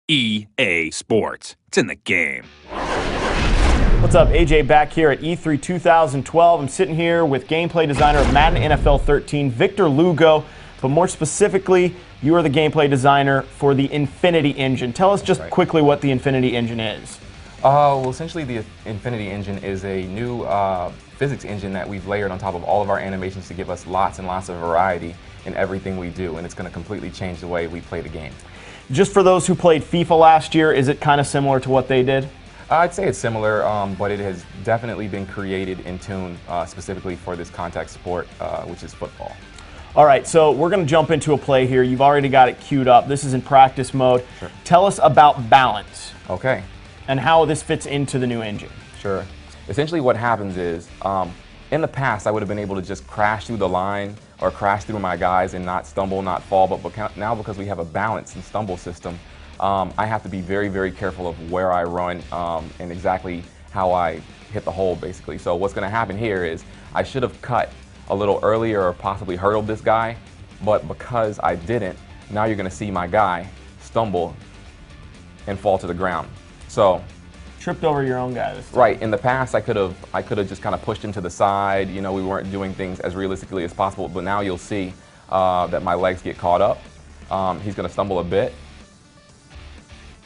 EA Sports. It's in the game. What's up, AJ back here at E3 2012. I'm sitting here with gameplay designer of Madden NFL 13, Victor Lugo, but more specifically, you are the gameplay designer for the Infinity Engine. Tell us just quickly what the Infinity Engine is. Well, essentially the Infinity Engine is a new physics engine that we've layered on top of all of our animations to give us lots and lots of variety in everything we do, and it's going to completely change the way we play the game. Just for those who played FIFA last year, is it kind of similar to what they did? I'd say it's similar, but it has definitely been created in tune specifically for this contact sport, which is football. All right, so we're going to jump into a play here. You've already got it queued up. This is in practice mode. Sure. Tell us about balance. Okay. And how this fits into the new engine. Sure. Essentially what happens is, in the past I would have been able to just crash through the line or crash through my guys and not stumble, not fall, but now because we have a balance and stumble system, I have to be very, very careful of where I run and exactly how I hit the hole, basically. So what's going to happen here is I should have cut a little earlier or possibly hurdled this guy, but because I didn't, now you're going to see my guy stumble and fall to the ground. So tripped over your own guy this time. Right. In the past, I could have just kind of pushed him to the side. You know, we weren't doing things as realistically as possible. But now you'll see that my legs get caught up. He's going to stumble a bit,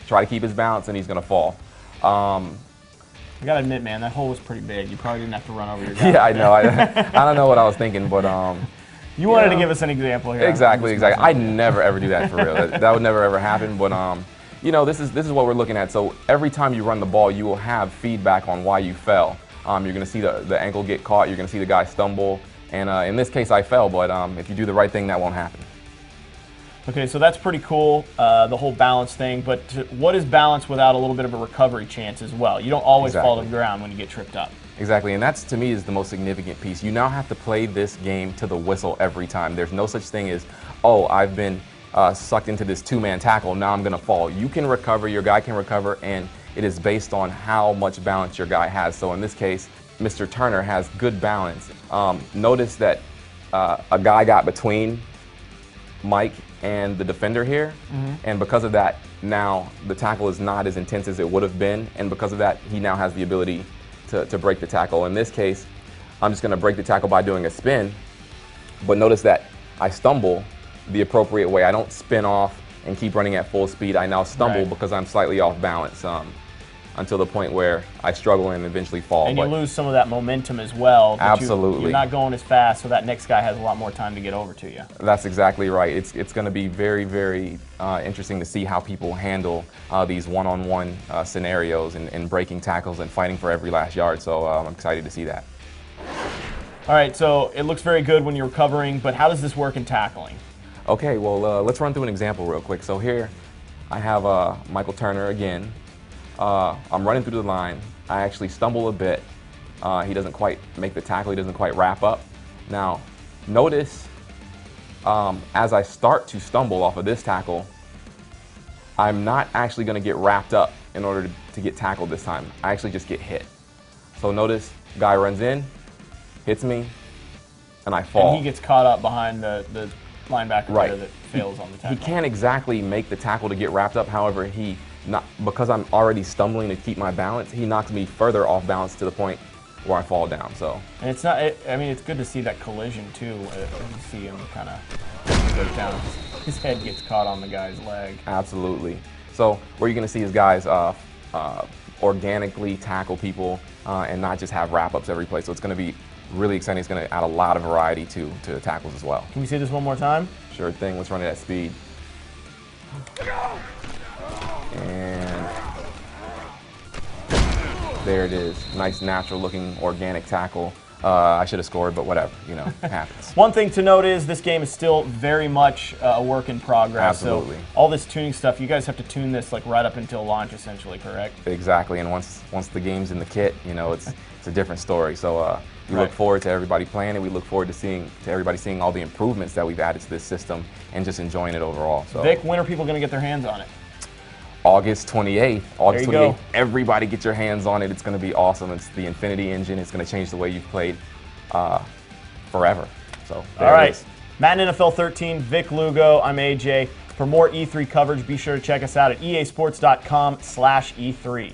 try to keep his balance, and he's going to fall. I gotta admit, man, that hole was pretty big. You probably didn't have to run over your guy. Yeah, I know. I don't know what I was thinking, but you wanted to give us an example here. Exactly. I'd never ever do that for real. That would never ever happen. But you know, this is what we're looking at. So every time you run the ball, you will have feedback on why you fell. You're going to see the ankle get caught. You're going to see the guy stumble. And in this case, I fell. But if you do the right thing, that won't happen. Okay, so that's pretty cool, the whole balance thing. But what is balance without a little bit of a recovery chance as well? You don't always fall to the ground when you get tripped up. Exactly, and that's, to me, is the most significant piece. You now have to play this game to the whistle every time. There's no such thing as, oh, I've been sucked into this two-man tackle, now I'm going to fall. You can recover, your guy can recover, and it is based on how much balance your guy has. So in this case, Mr. Turner has good balance. Notice that a guy got between Mike and the defender here, and because of that, now the tackle is not as intense as it would have been, and because of that, he now has the ability to break the tackle. In this case, I'm just going to break the tackle by doing a spin, but notice that I stumble the appropriate way. I don't spin off and keep running at full speed. I now stumble because I'm slightly off balance until the point where I struggle and eventually fall. And you lose some of that momentum as well. Absolutely. You're not going as fast, so that next guy has a lot more time to get over to you. That's exactly right. It's going to be very, very interesting to see how people handle these one-on-one scenarios and breaking tackles and fighting for every last yard. So I'm excited to see that. All right, so it looks very good when you're recovering, but how does this work in tackling? Okay, well, let's run through an example real quick. So here I have Michael Turner again. I'm running through the line. I actually stumble a bit. He doesn't quite make the tackle. He doesn't quite wrap up. Now, notice as I start to stumble off of this tackle, I'm not actually going to get wrapped up in order to get tackled this time. I actually just get hit. So notice, guy runs in, hits me, and I fall. And he gets caught up behind the linebacker there that fails on the tackle. He can't exactly make the tackle to get wrapped up. However, because I'm already stumbling to keep my balance, he knocks me further off balance to the point where I fall down. So. And it's not. I mean, it's good to see that collision too. You see him kind of goes down. His head gets caught on the guy's leg. Absolutely. So what you're going to see is guys organically tackle people and not just have wrap-ups every play. So it's going to be really exciting. It's going to add a lot of variety to the tackles as well. Can we see this one more time? Sure thing. Let's run it at speed. And there it is. Nice, natural-looking, organic tackle. I should have scored, but whatever. You know, it happens. One thing to note is this game is still very much a work in progress. Absolutely. So all this tuning stuff, you guys have to tune this like right up until launch, essentially, correct? Exactly. And once the game's in the kit, you know, it's a different story. So we look forward to everybody playing it. We look forward to everybody seeing all the improvements that we've added to this system and just enjoying it overall. So. Vic, when are people going to get their hands on it? August 28th. August 28th. Go. Everybody get your hands on it. It's going to be awesome. It's the Infinity Engine. It's going to change the way you've played forever. So there all right. it is. Madden NFL 13, Vic Lugo. I'm AJ. For more E3 coverage, be sure to check us out at easports.com/E3.